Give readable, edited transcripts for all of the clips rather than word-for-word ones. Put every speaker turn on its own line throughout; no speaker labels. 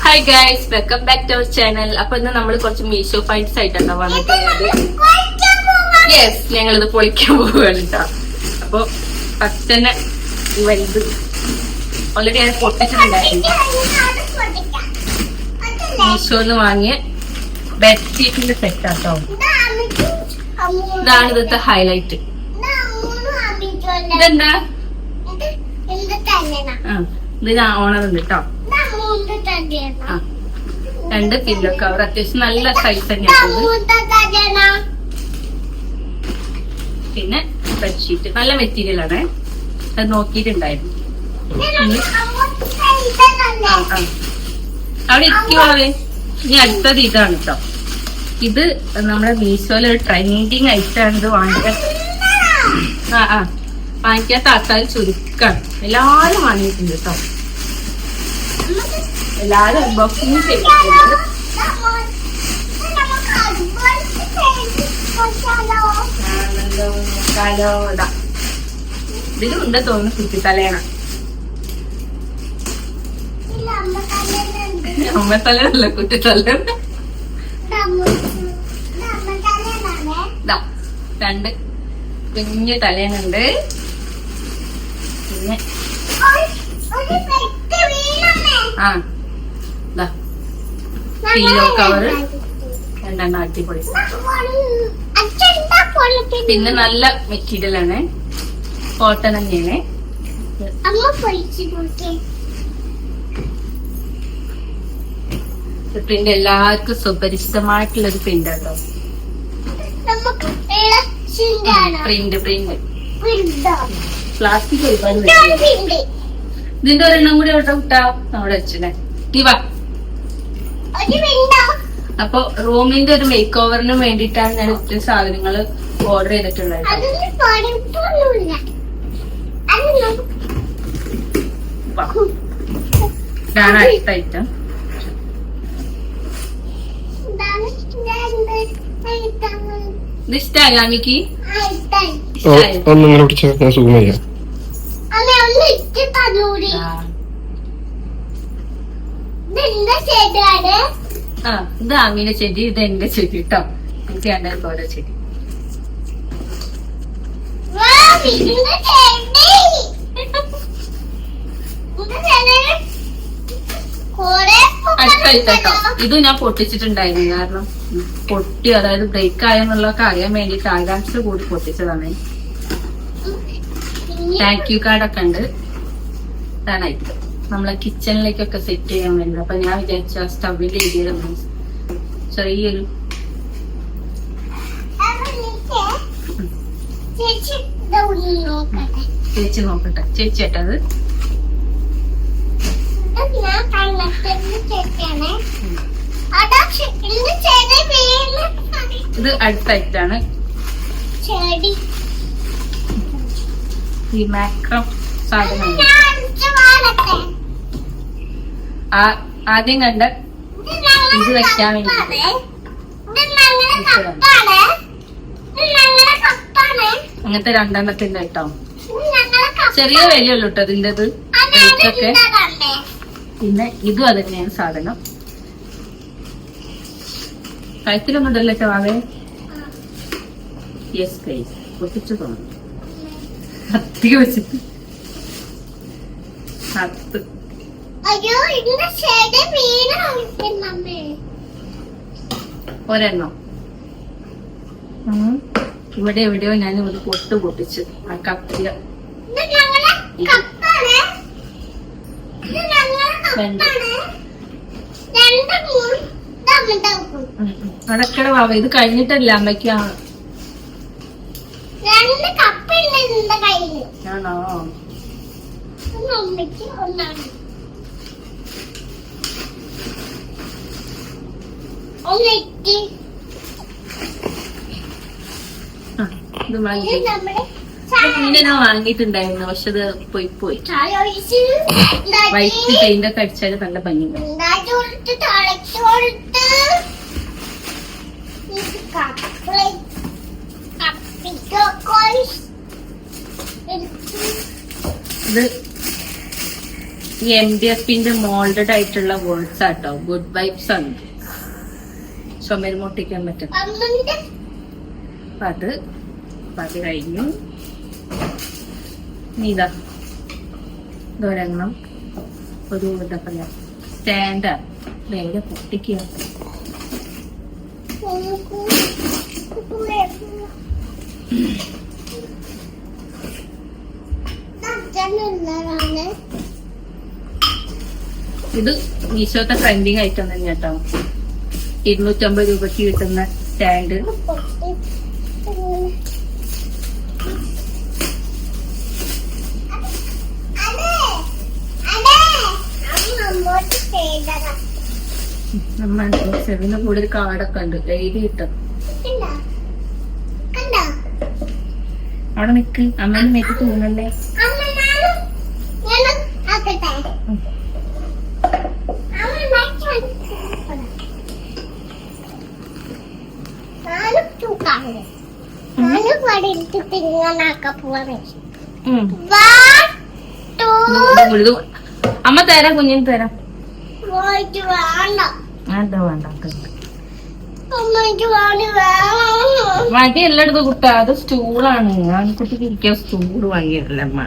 Hi guys, welcome back to our channel. അപ്പൊ ഇന്ന് നമ്മൾ കുറച്ച് മീഷോ ഫൈൻഡ്സ് ആയിട്ടാണ് വന്നിട്ടുള്ളത്. യെസ്, ഞങ്ങളിത് പൊളിക്കാൻ പോവുകയാണ് കേട്ടോ. അപ്പൊ ഫസ്റ്റ് തന്നെ വലുത് ഓൾറെഡി ഞാൻ പൊട്ടിച്ചിട്ടുണ്ടായിരുന്നു. മീഷോന്ന് വാങ്ങിയ ബെഡ്ഷീറ്റിന്റെ സെറ്റ് ആട്ടോ. ഇതാണ് ഇന്നത്തെ ഹൈലൈറ്റ്. ഇതെന്താ? ഇത് ഓണർ ഉണ്ട് കേട്ടോ. രണ്ട് പില്ലോ കവർ അത്യാവശ്യം നല്ല സൈസ് തന്നെയാണ്. പിന്നെ ബെഡ്ഷീറ്റ് നല്ല മെറ്റീരിയൽ ആണ്. അത് നോക്കിയിട്ടുണ്ടായിരുന്നു. അവിടെ ഇരിക്കുവാവേ. ഇനി അടുത്തത് ഇതാണ് കേട്ടോ. ഇത് നമ്മുടെ മീഷോയിലെ ഒരു ട്രെൻഡിങ് ഐറ്റാണ്. ഇത് വാങ്ങിക്കാൻ വാങ്ങിക്കാത്ത ആൾക്കാർ ചുരുക്കാണ്. എല്ലാരും വാങ്ങിയിട്ടുണ്ട് കേട്ടോ. എല്ലാരും അൺബോക്സിങ് ചെയ്തിട്ടുണ്ട്. ഇതിലുണ്ട് തോന്നുന്നു കുട്ടിത്തലേണ. അമ്മത്തലേനല്ല, കുട്ടിത്തലേണ. രണ്ട് കുഞ്ഞു തലേനുണ്ട്. പിന്നെ പില്ലോ കവർ രണ്ടെണ്ണം അടിപൊളി. പിന്നെ നല്ല മെറ്റീരിയൽ ആണ്, കോട്ടൺ തന്നെയാണ്. പ്രിന്റ് എല്ലാവർക്കും സുപരിചിതമായിട്ടുള്ളൊരു പ്രിന്റ് ആട്ടോ. പ്രിന്റ് പ്ലാസ്റ്റിക് ഒരുപാട്. ഇതിന്റെ ഒരെണ്ണം കൂടി അവിടെ വിട്ടാ അവിടെ വെച്ചല്ലേ. അപ്പൊ റൂമിന്റെ ഒരു മേക്ക് ഓവറിന് വേണ്ടിയിട്ടാണ് ഞാൻ ഇത്രയും സാധനങ്ങൾ ഓർഡർ ചെയ്തിട്ടുള്ളത്. ഇതാണ് അടുത്ത ഐറ്റം. ഇത് ഇഷ്ടമല്ല അമ്മിക്ക്? ഇത് ആമീന്റെ ചെടി, ഇത് എന്റെ ചെടി കേട്ടോ. എനിക്ക് രണ്ടായിരം ഓരോ ചെടി. അടുത്തായിട്ടോ. ഇത് ഞാൻ പൊട്ടിച്ചിട്ടുണ്ടായിരുന്നു. കാരണം പൊട്ടി, അതായത് ബ്രേക്ക് ആയെന്നുള്ളതൊക്കെ അറിയാൻ വേണ്ടിട്ട് ആകാംക്ഷ കൂടി പൊട്ടിച്ചതാണ്. താങ്ക് യു കാർഡൊക്കെ ഉണ്ട്. ഇതാണ് ഐറ്റം. നമ്മളെ കിച്ചണിലേക്കൊക്കെ സെറ്റ് ചെയ്യാൻ വേണ്ടി. അപ്പൊ ഞാൻ വിചാരിച്ച സ്റ്റവിന്റെ ഏരിയയിൽ ചെറിയൊരു ചേച്ചി നോക്കട്ടെ. ചേച്ചി ഏട്ടത് ഇത് അടുത്തായിട്ടാണ്. ഈ മാക്രം സാധനം ആദ്യം കണ്ട ഇത് വെക്കാൻ വേണ്ടി അങ്ങനത്തെ രണ്ടെണ്ണത്തിന്റെ കേട്ടോ. ചെറിയ വിലയുള്ളൂ കേട്ടോ അതിൻ്റെത് ഒക്കെ. പിന്നെ ഇതും അത് തന്നെയാണ് സാധനം. കഴുത്തിലൊന്നും ഇടല്ലേ വാവേ? യെസ് ഗൈസ്, പൊട്ടിച്ചു തോന്നുന്നു. കത്തി വെച്ചിട്ട് കത്ത്. ഒരെണ്ണം ഇവിടെ എവിടെയോ ഞാൻ ഒരു പൊട്ട് പൊട്ടിച്ച് ആ കത്തിയ. അടക്കട വാവ, ഇത് കഴിഞ്ഞിട്ടല്ല അമ്മയ്ക്കാണ്. ആണോ? ഇത് മുന്നേ ഞാൻ വാങ്ങിയിട്ടുണ്ടായിരുന്നു, പക്ഷെ അത് പോയി. വൈറ്റ് പെയിന്റ് ഒക്കെ അടിച്ചാൽ നല്ല ഭംഗിയുണ്ട്. ഇത് ഈ MDFന്റെ മോൾഡഡ് ആയിട്ടുള്ള വേർഡ്സ് ആട്ടോ. ഗുഡ് വൈബ്സ് ആണ്. ചുമര് മുട്ടിക്കാൻ പറ്റും. അത് കഴിഞ്ഞു. ഇതാ ഇതൊരെണ്ണം ഒരു എന്താ പറയാ സ്റ്റാൻഡാ വേഗം പൊട്ടിക്കുക. ഇത് മീശോത്തെ ട്രെൻഡിങ് ഐറ്റം തന്നെ കേട്ടോ. 250 രൂപയ്ക്ക് കിട്ടുന്ന സ്റ്റാൻഡ്. സെവിന് കൂടെ ഒരു കാർഡൊക്കെ ഉണ്ട്, എഴുതി കിട്ടും. അവിടെ നിക്ക്, അമ്മേനെ മേക്ക് തോന്നല്ലേ. അമ്മ തരാം, കുഞ്ഞിന് തരാം. വേണ്ട മടി എല്ലായിടത്തും കുട്ട. അത് സ്റ്റൂളാണ്. ഞാൻ കുട്ടിക്ക് ഇരിക്കാൻ സ്റ്റൂള് വാങ്ങിയതല്ല അമ്മ.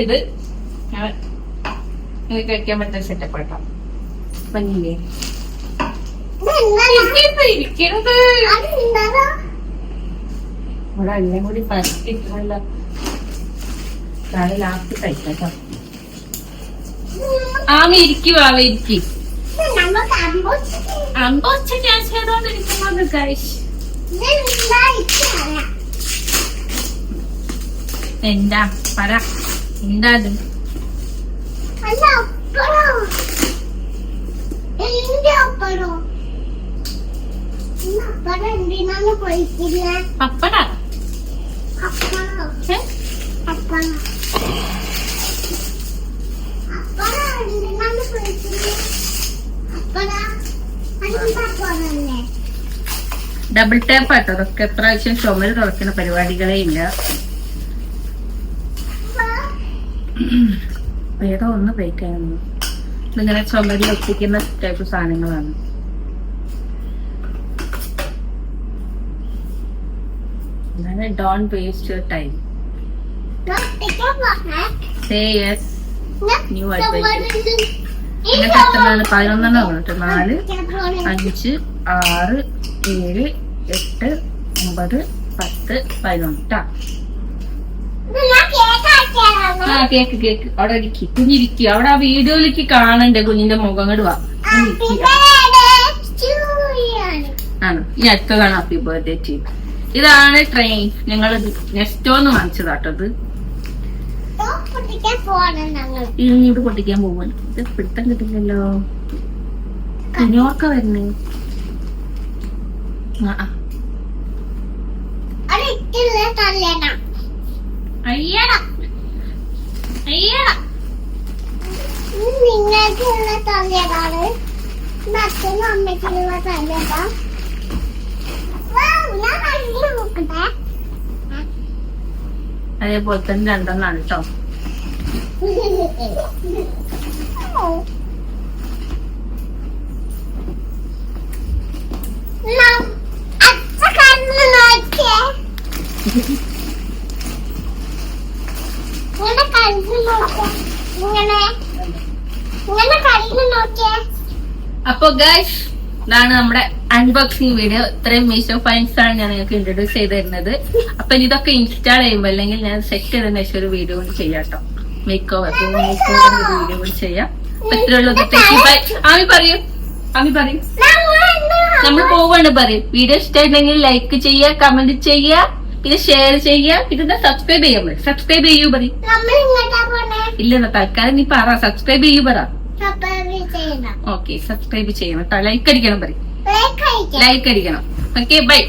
ഇത് കഴിക്കാൻ പറ്റുന്ന സെറ്റപ്പ് ആട്ടോ. പഞ്ഞില്ലേ ഇരിക്കണത് ഇവിടെ എല്ലാം കൂടി പറ്റില്ല. ലാസ്റ്റ് കഴിക്കാം. ആമ ഇരിക്കും, ആമ ഇരിക്കും. അമ്പോച്ച ഞാൻ ചെയ്തോണ്ടിരിക്കുന്നത് ഗൈസ്. എന്താ പറ, എന്താ അത്? പപ്പടാ ഡബിൾ ടാപ്പ് ആട്ടോ. അതൊക്കെ എപ്രാവശ്യം ചുമര് തുറക്കുന്ന പരിപാടികളേ ഇല്ല. ഏതോ ഒന്ന് കഴിക്കാനൊന്നും ഇതിങ്ങനെ ചുമരിൽ ഒട്ടിക്കുന്ന ടൈപ്പ് സാധനങ്ങളാണ്. Don't waste your time. Say yes. New adventure. ഇങ്ങനത്തെ എത്രയാണ്? 11 പറഞ്ഞിട്ട് 4, 5, 6, 7, 8, 9, 10, 11 ആ കേക്ക് അവിടെ ഇരിക്കും. കുഞ്ഞിരിക്കും അവിടെ. ആ വീഡിയോയിലേക്ക് കാണണ്ടേ കുഞ്ഞിന്റെ മുഖം കടുവാ. ആണ് ഈ അടുത്തതാണ് ഹാപ്പി ബർത്ത്ഡേ ടീം. ഇതാണ് ട്രെയിൻ. ഞങ്ങൾ നെസ്റ്റോന്ന് വാങ്ങിച്ചതാട്ടത്. ഇത് പൊട്ടിക്കാൻ പോവാൻ. ഇത് പിടുത്തം കിട്ടില്ലല്ലോ. കുഞ്ഞോർക്ക വരുന്നേ.
നിങ്ങൾക്കുള്ള തല്ലിയതാണ്, അച്ഛനും അമ്മയ്ക്കുള്ള തല്ലിയതാ.
അതേപോലെ തന്നെ 2 കേട്ടോ. അപ്പൊ ഗൈസ് ഇതാണ് നമ്മുടെ അൺബോക്സിംഗ് വീഡിയോ. ഇത്രയും മീഷോ ഫൈൻസ് ആണ് ഞാൻ നിങ്ങൾക്ക് ഇൻട്രൊഡ്യൂസ് ചെയ്ത് തരുന്നത്. അപ്പൊ ഇതൊക്കെ ഇൻസ്റ്റാൾ ചെയ്യുമ്പോ അല്ലെങ്കിൽ ഞാൻ സെറ്റ് ചെയ്തതിന് ശേഷം ഒരു വീഡിയോ കൊണ്ട് ചെയ്യാം കേട്ടോ. മേക്ക് ഓവർ വീഡിയോ കൊണ്ട് ചെയ്യാം. അപ്പൊ ഇത്രയുള്ളത്. ആമി പറയൂ, നമ്മൾ പോവാണ് പറയും. വീഡിയോ ഇഷ്ടമായിട്ടുണ്ടെങ്കിൽ ലൈക്ക് ചെയ്യുക, കമന്റ് ചെയ്യുക, പിന്നെ ഷെയർ ചെയ്യുക, പിന്നെ സബ്സ്ക്രൈബ് ചെയ്യാൻ പറയും. സബ്സ്ക്രൈബ് ചെയ്യൂ പറയും. ഇല്ലെന്ന തൽക്കാലം നീ പറ. സബ്സ്ക്രൈബ് ചെയ്യൂ പറ. ഓക്കെ സബ്സ്ക്രൈബ് ചെയ്യണം. ലൈക്ക് അടിക്കണം പറയും. ലൈക്ക് അടിക്കണം. Okay bye.